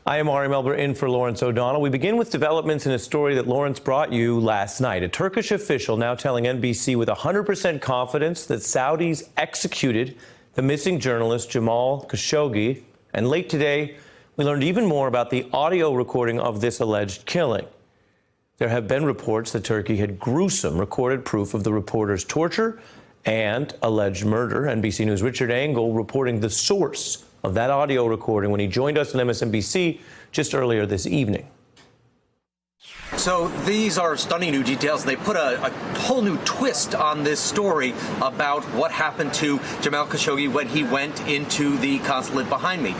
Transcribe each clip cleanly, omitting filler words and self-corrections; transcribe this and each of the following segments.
I am Ari Melber in for Lawrence O'Donnell. We begin with developments in a story that Lawrence brought you last night. A Turkish official now telling NBC with 100% confidence that Saudis executed the missing journalist Jamal Khashoggi. And late today, we learned even more about the audio recording of this alleged killing. There have been reports that Turkey had gruesome recorded proof of the reporter's torture and alleged murder. NBC News' Richard Engel reporting the source of that audio recording when he joined us on MSNBC just earlier this evening. So these are stunning new details. They put a whole new twist on this story about what happened to Jamal Khashoggi when he went into the consulate behind me.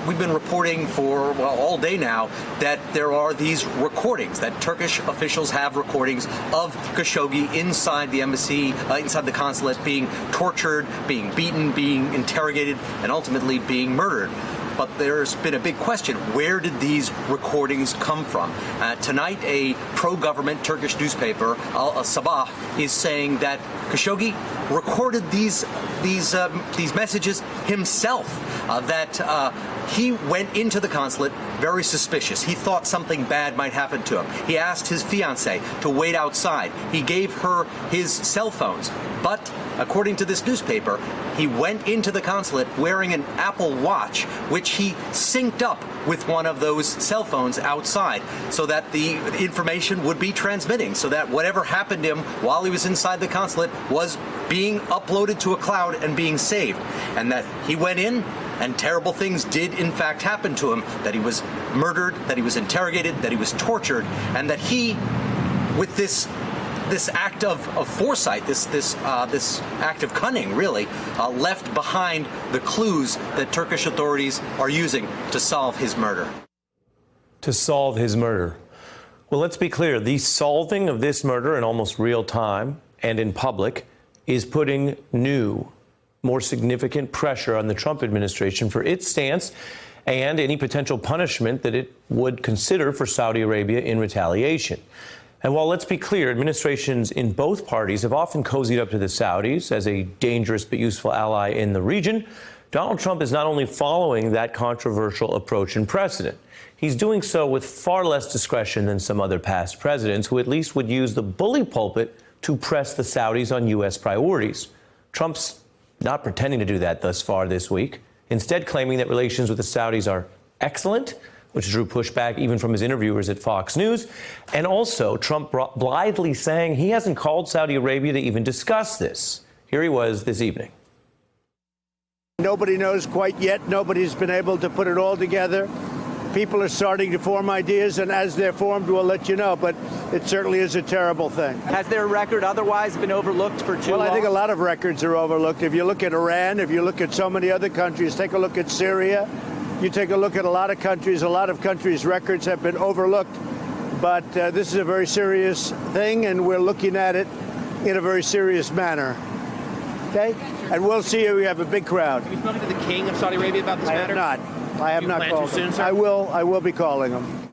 We've been reporting for, well, all day now that there are these recordings, that Turkish officials have recordings of Khashoggi inside the embassy, inside the consulate, being tortured, being beaten, being interrogated, and ultimately being murdered. But there's been a big question. Where did these recordings come from? Tonight, a pro-government Turkish newspaper, Al Sabah, is saying that Khashoggi recorded these messages himself, that he went into the consulate very suspicious. He thought something bad might happen to him. He asked his fiancée to wait outside. He gave her his cell phones. But according to this newspaper, he went into the consulate wearing an Apple Watch, which he synced up with one of those cell phones outside so that the information would be transmitting, so that whatever happened to him while he was inside the consulate was being uploaded to a cloud and being saved. And that he went in and terrible things did in fact happen to him, that he was murdered, that he was interrogated, that he was tortured, and that he, with this act of foresight, this act of cunning, really, left behind the clues that Turkish authorities are using to solve his murder. To solve his murder. Well, let's be clear. The solving of this murder in almost real time and in public is putting new, more significant pressure on the Trump administration for its stance and any potential punishment that it would consider for Saudi Arabia in retaliation. And while, let's be clear, administrations in both parties have often cozied up to the Saudis as a dangerous but useful ally in the region, Donald Trump is not only following that controversial approach and precedent, he's doing so with far less discretion than some other past presidents who at least would use the bully pulpit to press the Saudis on U.S. priorities. Trump's not pretending to do that thus far this week, instead claiming that relations with the Saudis are excellent, which drew pushback even from his interviewers at Fox News. And also, Trump blithely saying he hasn't called Saudi Arabia to even discuss this. Here he was this evening. Nobody knows quite yet. Nobody's been able to put it all together. People are starting to form ideas, and as they're formed, we'll let you know. But it certainly is a terrible thing. Has their record otherwise been overlooked for too long? Well, I think a lot of records are overlooked. If you look at Iran, if you look at so many other countries, take a look at Syria. You take a look at a lot of countries' records have been overlooked. But this is a very serious thing, and we're looking at it in a very serious manner. Okay? And we'll see if we have a big crowd. Have you spoken to the king of Saudi Arabia about this matter? I have not called him. I will be calling him.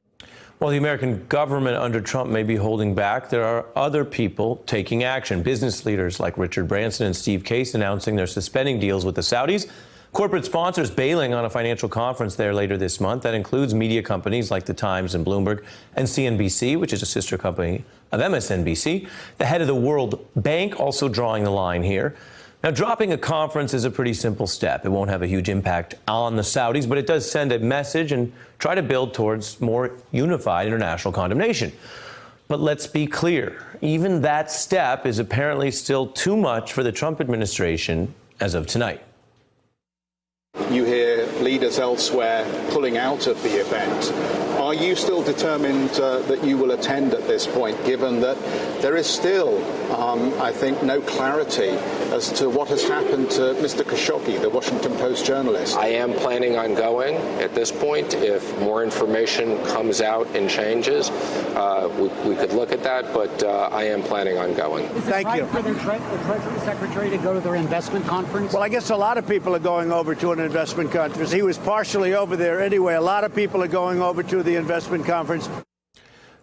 While the American government under Trump may be holding back, there are other people taking action. Business leaders like Richard Branson and Steve Case announcing they're suspending deals with the Saudis. Corporate sponsors bailing on a financial conference there later this month. That includes media companies like The Times and Bloomberg and CNBC, which is a sister company of MSNBC. The head of the World Bank also drawing the line here. Now, dropping a conference is a pretty simple step. It won't have a huge impact on the Saudis, but it does send a message and try to build towards more unified international condemnation. But let's be clear, even that step is apparently still too much for the Trump administration as of tonight. You hear leaders elsewhere pulling out of the event. Are you still determined that you will attend at this point, given that there is still, I think, no clarity as to what has happened to Mr. Khashoggi, the Washington Post journalist? I am planning on going at this point. If more information comes out and changes, we could look at that, but I am planning on going. Thank you. For the Treasury Secretary to go to their investment conference? Well, I guess a lot of people are going over to an investment conference. He was partially over there anyway. A lot of people are going over to the investment conference.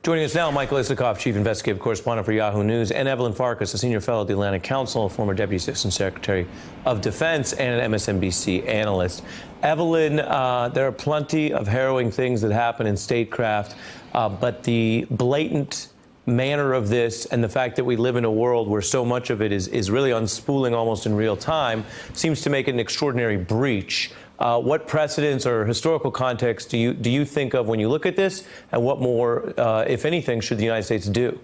Joining us now, Michael Isikoff, Chief Investigative Correspondent for Yahoo News, and Evelyn Farkas, a Senior Fellow at the Atlantic Council, former Deputy Assistant Secretary of Defense, and an MSNBC analyst. Evelyn, there are plenty of harrowing things that happen in statecraft, but the blatant manner of this and the fact that we live in a world where so much of it is really unspooling almost in real time seems to make it an extraordinary breach. What precedents or historical context do you think of when you look at this, and what more, if anything, should the United States do?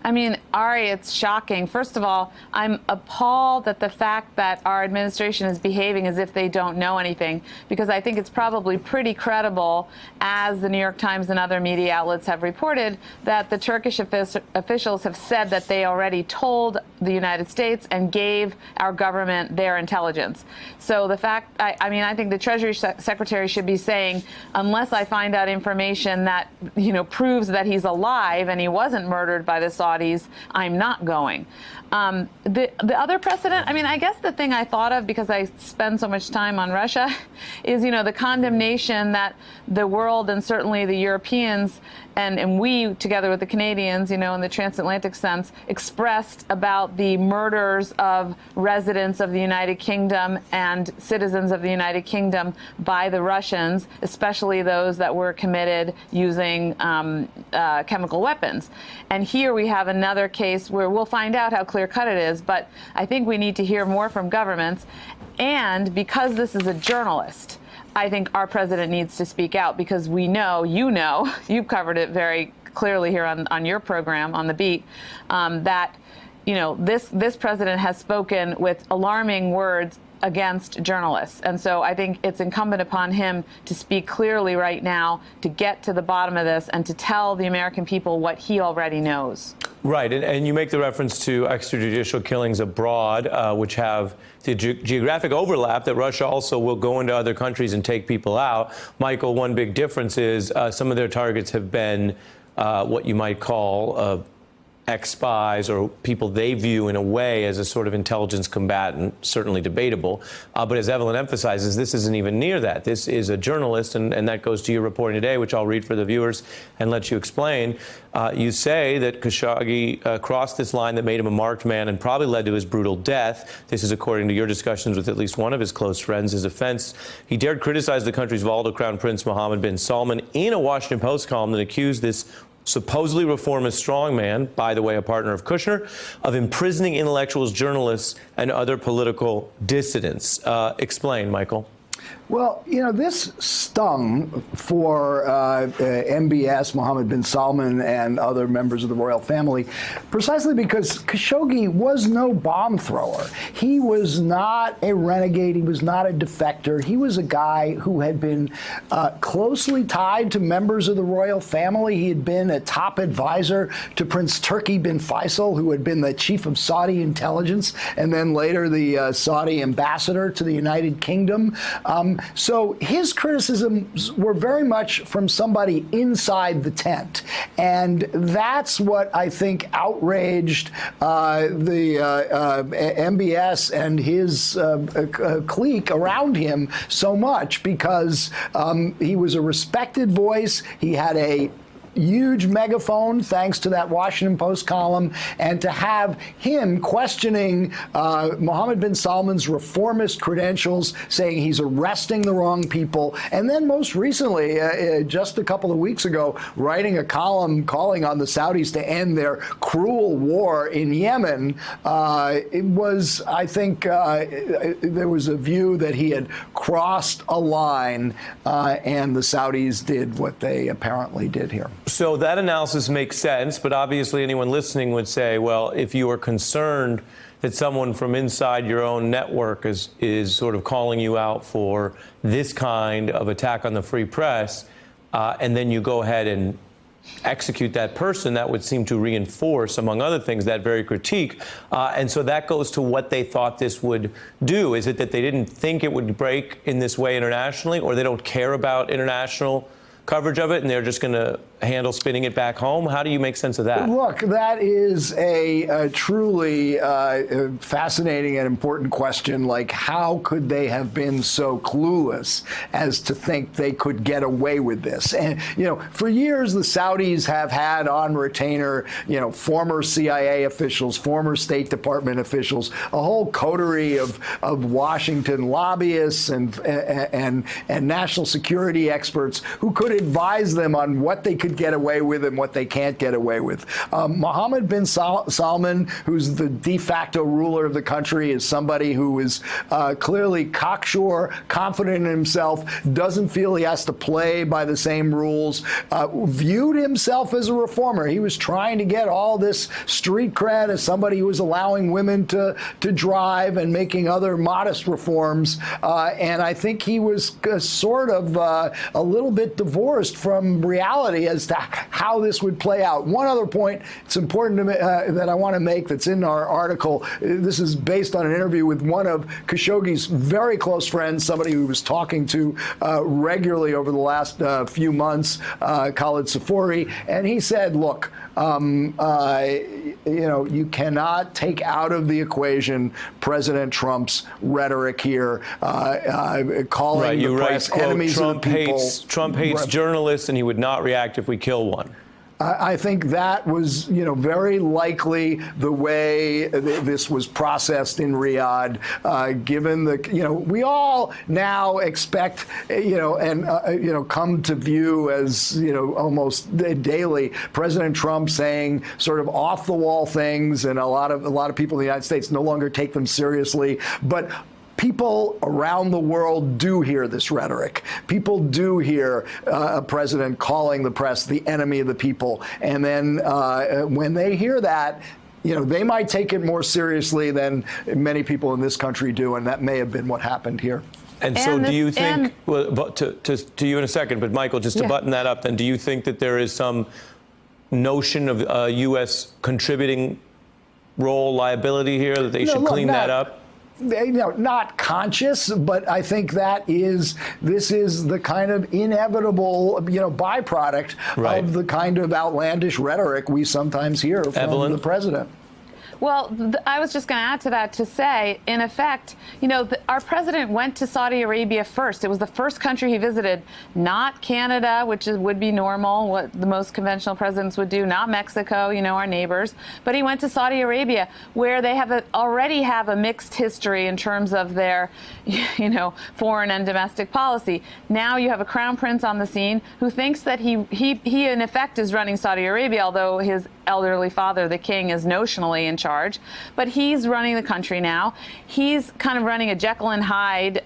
I mean, Ari, it's shocking. First of all, I'm appalled at the fact that our administration is behaving as if they don't know anything, because I think it's probably pretty credible, as the New York Times and other media outlets have reported, that the Turkish officials have said that they already told the United States and gave our government their intelligence. So the fact, I mean, I think the Treasury Secretary should be saying, unless I find out information that, proves that he's alive and he wasn't murdered by the Saudis, I'm not going. The other precedent, I mean, I guess the thing I thought of, because I spend so much time on Russia, is, the condemnation that the world and certainly the Europeans and we, together with the Canadians, in the transatlantic sense, expressed about the murders of residents of the United Kingdom and citizens of the United Kingdom by the Russians, especially those that were committed using chemical weapons. And here we have another case where we'll find out how clear-cut it is, but I think we need to hear more from governments. And because this is a journalist, I think our president needs to speak out, because we know, you've covered it very clearly here on your program, on The Beat, that, this president has spoken with alarming words against journalists. And so I think it's incumbent upon him to speak clearly right now, to get to the bottom of this and to tell the American people what he already knows. Right, and you make the reference to extrajudicial killings abroad, which have the geographic overlap that Russia also will go into other countries and take people out. Michael, one big difference is some of their targets have been what you might call ex-spies or people they view in a way as a sort of intelligence combatant, certainly debatable. But as Evelyn emphasizes, this isn't even near that. This is a journalist, and that goes to your reporting today, which I'll read for the viewers and let you explain. You say that Khashoggi crossed this line that made him a marked man and probably led to his brutal death. This is according to your discussions with at least one of his close friends. His offense: he dared criticize the country's volatile Crown Prince Mohammed bin Salman in a Washington Post column that accused this supposedly reformist strongman, by the way, a partner of Kushner, of imprisoning intellectuals, journalists, and other political dissidents. Explain, Michael. Well, this stung for MBS, Mohammed bin Salman, and other members of the royal family, precisely because Khashoggi was no bomb thrower. He was not a renegade. He was not a defector. He was a guy who had been closely tied to members of the royal family. He had been a top advisor to Prince Turki bin Faisal, who had been the chief of Saudi intelligence, and then later the Saudi ambassador to the United Kingdom. So his criticisms were very much from somebody inside the tent. And that's what I think outraged the MBS and his clique around him so much, because he was a respected voice. He had a huge megaphone, thanks to that Washington Post column, and to have him questioning Mohammed bin Salman's reformist credentials, saying he's arresting the wrong people, and then most recently, just a couple of weeks ago, writing a column calling on the Saudis to end their cruel war in Yemen. It was, I think, there was a view that he had crossed a line, and the Saudis did what they apparently did here. So that analysis makes sense, but obviously anyone listening would say, well, if you are concerned that someone from inside your own network is sort of calling you out for this kind of attack on the free press, and then you go ahead and execute that person, that would seem to reinforce, among other things, that very critique. And so that goes to what they thought this would do. Is it that they didn't think it would break in this way internationally, or they don't care about international coverage of it, and they're just going to handle spinning it back home? How do you make sense of that? Look, that is a truly fascinating and important question. Like, how could they have been so clueless as to think they could get away with this? And, for years, the Saudis have had on retainer, former CIA officials, former State Department officials, a whole coterie of Washington lobbyists and national security experts who could advise them on what they could get away with and what they can't get away with. Mohammed bin Salman, who's the de facto ruler of the country, is somebody who is clearly cocksure, confident in himself, doesn't feel he has to play by the same rules, viewed himself as a reformer. He was trying to get all this street cred as somebody who was allowing women to drive and making other modest reforms. And I think he was sort of a little bit divorced from reality as to how this would play out. One other point it's important to that I want to make that's in our article. This is based on an interview with one of Khashoggi's very close friends, somebody who was talking to regularly over the last few months, Khalid Safori, and he said, look, you cannot take out of the equation President Trump's rhetoric here, calling the press enemies of the people. Trump hates journalists, and he would not react if we kill one. I think that was, very likely the way this was processed in Riyadh, given we all now expect, come to view as, almost daily, President Trump saying sort of off the wall things, and a lot of people in the United States no longer take them seriously. But people around the world do hear this rhetoric. People do hear a president calling the press the enemy of the people. And then when they hear that, they might take it more seriously than many people in this country do. And that may have been what happened here. And so do you think, well, to you in a second, but Michael, just to button that up, then do you think that there is some notion of U.S. contributing role liability here, that they should clean that up? Not conscious, but I think this is the kind of inevitable, byproduct of the kind of outlandish rhetoric we sometimes hear from Evelyn? The president. Well, I was just going to add to that to say, in effect, our president went to Saudi Arabia first. It was the first country he visited, not Canada, which would be normal, what the most conventional presidents would do, not Mexico, our neighbors. But he went to Saudi Arabia, where they already have a mixed history in terms of their, foreign and domestic policy. Now you have a crown prince on the scene who thinks that he in effect is running Saudi Arabia, although his elderly father, the king, is notionally in charge, but he's running the country now. He's kind of running a Jekyll and Hyde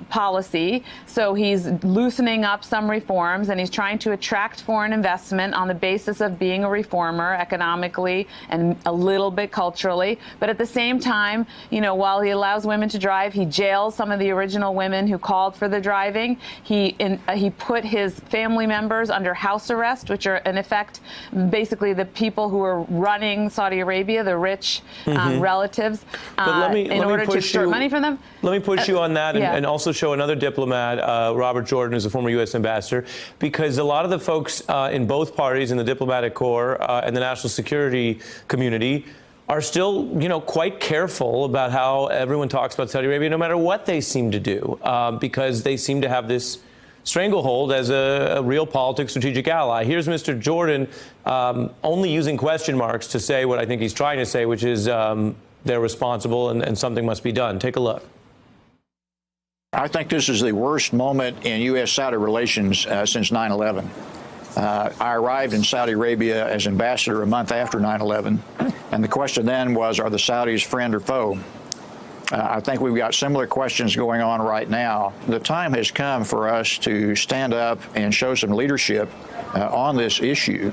policy, so he's loosening up some reforms, and he's trying to attract foreign investment on the basis of being a reformer economically and a little bit culturally. But at the same time, while he allows women to drive, he jails some of the original women who called for the driving. He put his family members under house arrest, which are in effect basically the people who are running Saudi Arabia, the rich relatives, in order to extort money from them. Let me push you on that and also show another diplomat, Robert Jordan, who's a former U.S. ambassador, because a lot of the folks in both parties, in the diplomatic corps and the national security community, are still, quite careful about how everyone talks about Saudi Arabia, no matter what they seem to do, because they seem to have this stranglehold as a real politics strategic ally. Here's Mr. Jordan only using question marks to say what I think he's trying to say, which is they're responsible and something must be done. Take a look. I think this is the worst moment in U.S.-Saudi relations since 9/11. I arrived in Saudi Arabia as ambassador a month after 9/11, and the question then was, are the Saudis friend or foe? I think we've got similar questions going on right now. The time has come for us to stand up and show some leadership on this issue.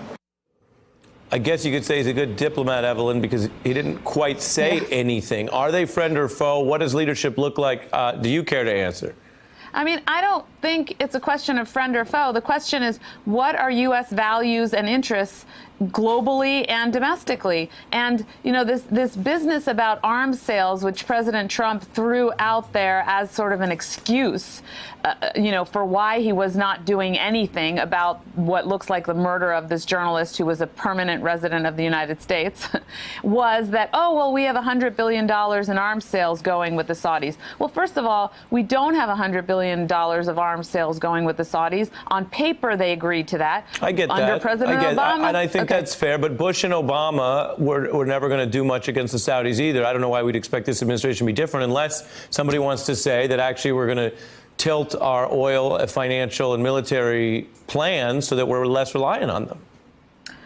I guess you could say he's a good diplomat, Evelyn, because he didn't quite say anything. Are they friend or foe? What does leadership look like? Do you care to answer? I mean, I don't think it's a question of friend or foe. The question is, what are U.S. values and interests globally and domestically. And, you know, this business about arms sales, which President Trump threw out there as sort of an excuse, you know, for why he was not doing anything about what looks like the murder of this journalist who was a permanent resident of the United States, was that, oh, well, we have $100 billion in arms sales going with the Saudis. Well, first of all, we don't have $100 billion of arms sales going with the Saudis. On paper, they agreed to that. I get that. Under President Obama. And I think that's fair. But Bush and Obama were never going to do much against the Saudis either. I don't know why we'd expect this administration to be different unless somebody wants to say that actually we're going to tilt our oil, financial, and military plans so that we're less reliant on them.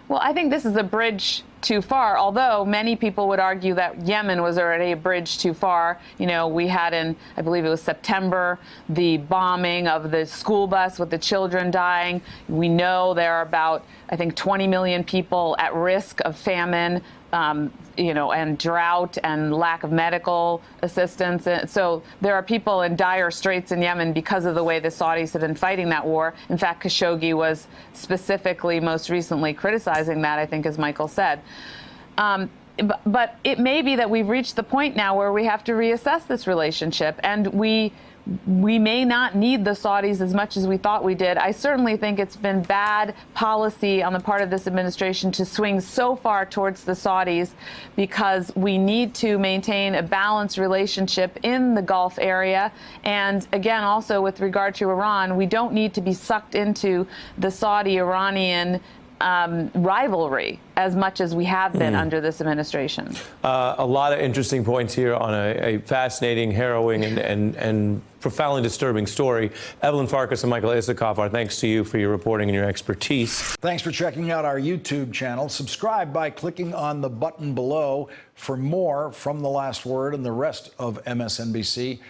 Well, I think this is a bridge too far, although many people would argue that Yemen was already a bridge too far. You know, we had in, I believe it was September, the bombing of the school bus with the children dying. We know there are about, I think, 20 million people at risk of famine, you know, and drought and lack of medical assistance. So there are people in dire straits in Yemen because of the way the Saudis have been fighting that war. In fact, Khashoggi was specifically most recently criticizing that, I think, as Michael said. But it may be that we've reached the point now where we have to reassess this relationship, and we may not need the Saudis as much as we thought we did. I certainly think it's been bad policy on the part of this administration to swing so far towards the Saudis, because we need to maintain a balanced relationship in the Gulf area. And again, also with regard to Iran, we don't need to be sucked into the Saudi-Iranian rivalry as much as we have been under this administration. A lot of interesting points here on a fascinating, harrowing, and profoundly disturbing story. Evelyn Farkas and Michael Isikoff, our thanks to you for your reporting and your expertise. Thanks for checking out our YouTube channel. Subscribe by clicking on the button below for more from The Last Word and the rest of MSNBC.